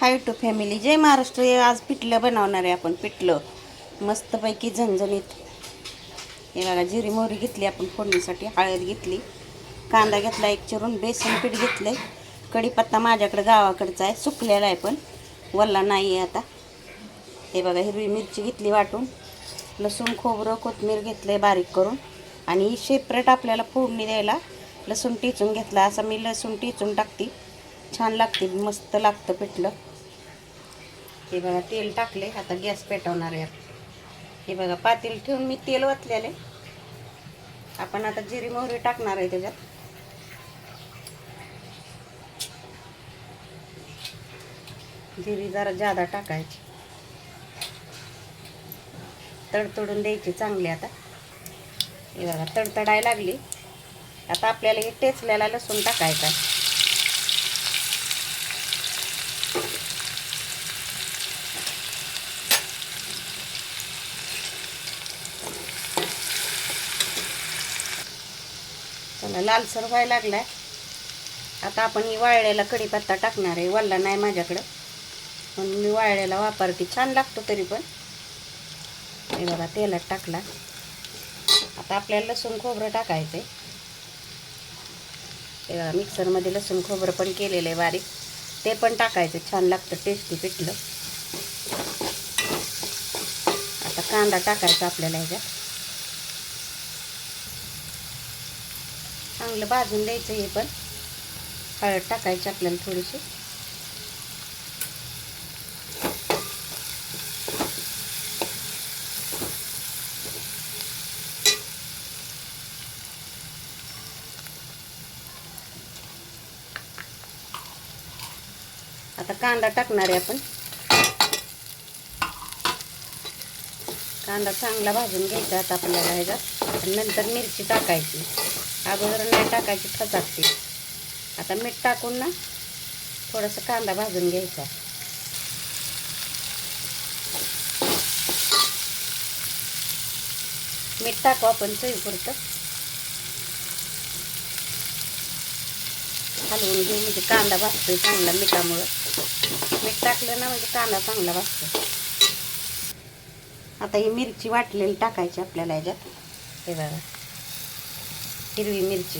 High to family, जय महाराष्ट्र. आज पिठलं बनवणार आहे आपण. पिठलं मस्तपैकी झणझणीत. हे बघा, जिरी मोहरी घेतली आपण फोडणीसाठी, हळद घेतली, कांदा घेतला एक चिरून, बेसन पीठ घेतलंय, कढीपत्ता माझ्याकडे गावाकडचा आहे, सुकलेला आहे पण वल्ला नाही आहे आता. हे बघा, हिरवी मिरची घेतली वाटून, लसूण खोबरं कोथिंबीर घेतलंय बारीक करून, आणि सेपरेट आपल्याला फोडणी द्यायला लसूण टिचून घेतला. असं मी लसूण टिचून टाकते, छान लागते, मस्त लागतं पिठलं. हे बघा, तेल टाकले, आता गॅस पेटवणार आहे. हे बघा, पातेल ठेवून मी तेल ओतलेले. आपण आता जिरी मोहरी टाकणार आहे त्याच्यात. जिरी जरा जादा टाकायची, तडतडून द्यायची चांगली. आता हे बघा, तडतडायला लागली. आता आपल्याला हे टेचलेला लसूण टाकायचा. चला, लालसर व्हायला लागलाय. आता आपण ही वाळलेला कढीपत्ता टाकणार आहे. वल्ला नाही माझ्याकडं, म्हणून मी वाळलेला वापरते, छान लागतो तरी पण. हे बघा, तेलात टाकला. आता आपल्याला लसूण खोबरं टाकायचं आहे. हे बघा, मिक्सरमध्ये लसूण खोबरं पण केलेलं आहे बारीक, ते पण टाकायचं, छान लागतं, टेस्टी पिठलं. आता कांदा टाकायचा आपल्याला ह्याच्यात, चांगलं भाजून द्यायचं. हे पण हळद टाकायची आपल्याला थोडीशी. आता कांदा टाकणार आहे आपण. कांदा चांगला भाजून घ्यायचा आता आपल्याला ह्याच्यात, आणि नंतर मिरची टाकायची. अगोदर नाही टाकायची, खचाकते. आता मीठ टाकून ना थोडासा कांदा भाजून घ्यायचा. मीठ टाकू आपण चवीपुरतं, हलवून घेऊ, म्हणजे कांदा भाजतोय चांगला मिठामुळं. मीठ टाकलं ना म्हणजे कांदा चांगला भाजतो. आता ही मिरची वाटलेली टाकायची आपल्याला ह्याच्यात. हे बघा, हिरवी मिरची,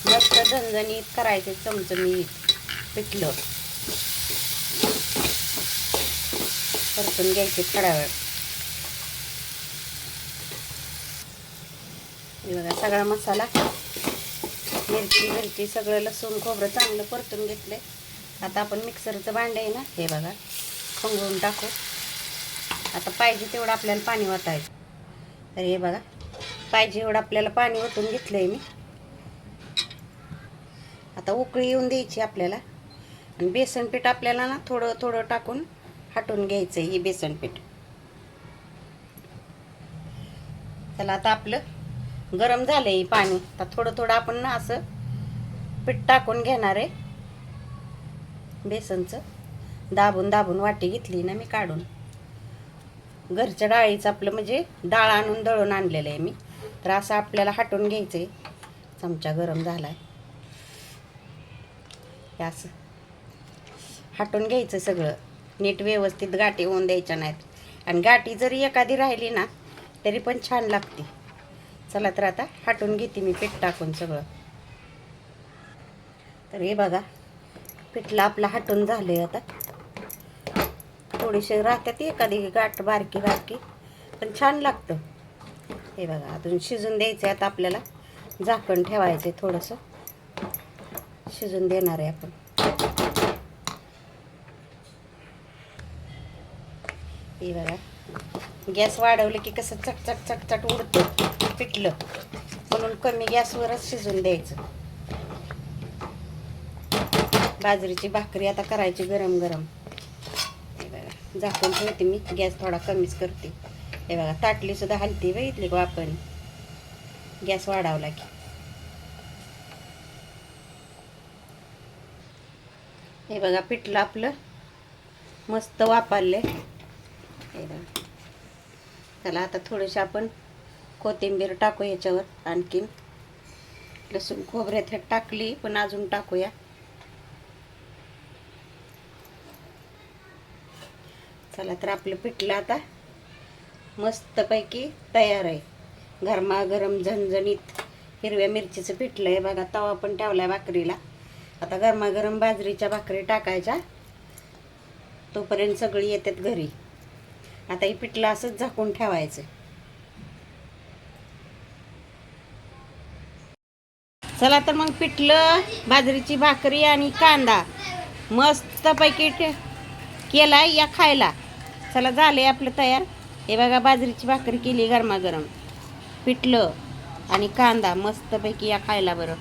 मस्त झणझणीत करायचे, चमचमीत पिठलं. परतून घ्यायचे थोडा वेळ. हे बघा, सगळा मसाला, मिरची सगळं, लसूण खोबरं चांगलं परतून घेतले. आता आपण मिक्सरचं भांडं आहे ना, हे बघा, खंगळून टाकू. आता पाहिजे तेवढं आपल्याला पाणी ओतायचं. तर हे बघा, पाहिजे एवढं आपल्याला पाणी ओतून घेतलंय मी. आता उकळी येऊन द्यायची आपल्याला, आणि बेसन पीठ आपल्याला ना थोडं थोडं टाकून हटवून घ्यायचं आहे हे बेसन पीठ. चला, आता आपलं गरम झालंय पाणी. आता थोडं थोडं आपण ना असं पीठ टाकून घेणार आहे बेसनचं. दाबून दाबून वाटी घेतली ना मी काढून. घरच्या डाळीचं आपलं, म्हणजे डाळ आणून दळून आणलेलं आहे मी. तर असं आपल्याला हटवून घ्यायचं आहे. चमचा गरम झाला आहे, असं हटवून घ्यायचं सगळं नीट व्यवस्थित. गाठी होऊन द्यायच्या नाहीत, आणि गाठी जरी एखादी राहिली ना तरी पण छान लागते. चला, तर आता हटवून घेते मी पीठ टाकून सगळं. तर हे बघा, पिठलं आपलं हटून झालंय. आता थोडीशी राहतात एखादी गाठ बारकी बारकी, पण छान लागतं. हे बघा, अजून शिजून द्यायचं आहे. आता आपल्याला झाकण ठेवायचं आहे, थोडंसं शिजून देणार आहे आपण. हे बघा, गॅस वाढवलं की कसं चटचट चटचट उडतं पिठलं, म्हणून कमी गॅसवरच शिजून द्यायचं. बाजरीची भाकरी आता करायची गरम गरम. हे बघा, झाकून ठेवते मी, गॅस थोडा कमीच करते. हे बघा, ताटली सुद्धा हलती बघितली का आपण, गॅस वाढवला की. हे बघा, पिठलं आपलं मस्त वापरले. हे बघा, त्याला आता थोडीशी आपण कोथिंबीर टाकू याच्यावर. आणखीन लसूण खोबऱ्यात टाकली, पण अजून टाकूया. चला तर आपलं पिठलं आता मस्तपैकी तयार आहे. गरमागरम झणझणीत हिरव्या मिरचीचं पिठलं आहे बघा. तवा पण ठेवला आहे भाकरीला. आता गरमागरम बाजरीच्या भाकरी टाकायच्या. तोपर्यंत सगळी येतात घरी. आता हे पिठलं असंच झाकून ठेवायचं. चला तर मग पिठलं, बाजरीची भाकरी आणि कांदा मस्तपैकी केला या खायला. चला झाले आपलं तयार. हे बघा बाजरीची भाकरी केली गरमागरम, पिठलं आणि कांदा मस्तपैकी या खायला बरं.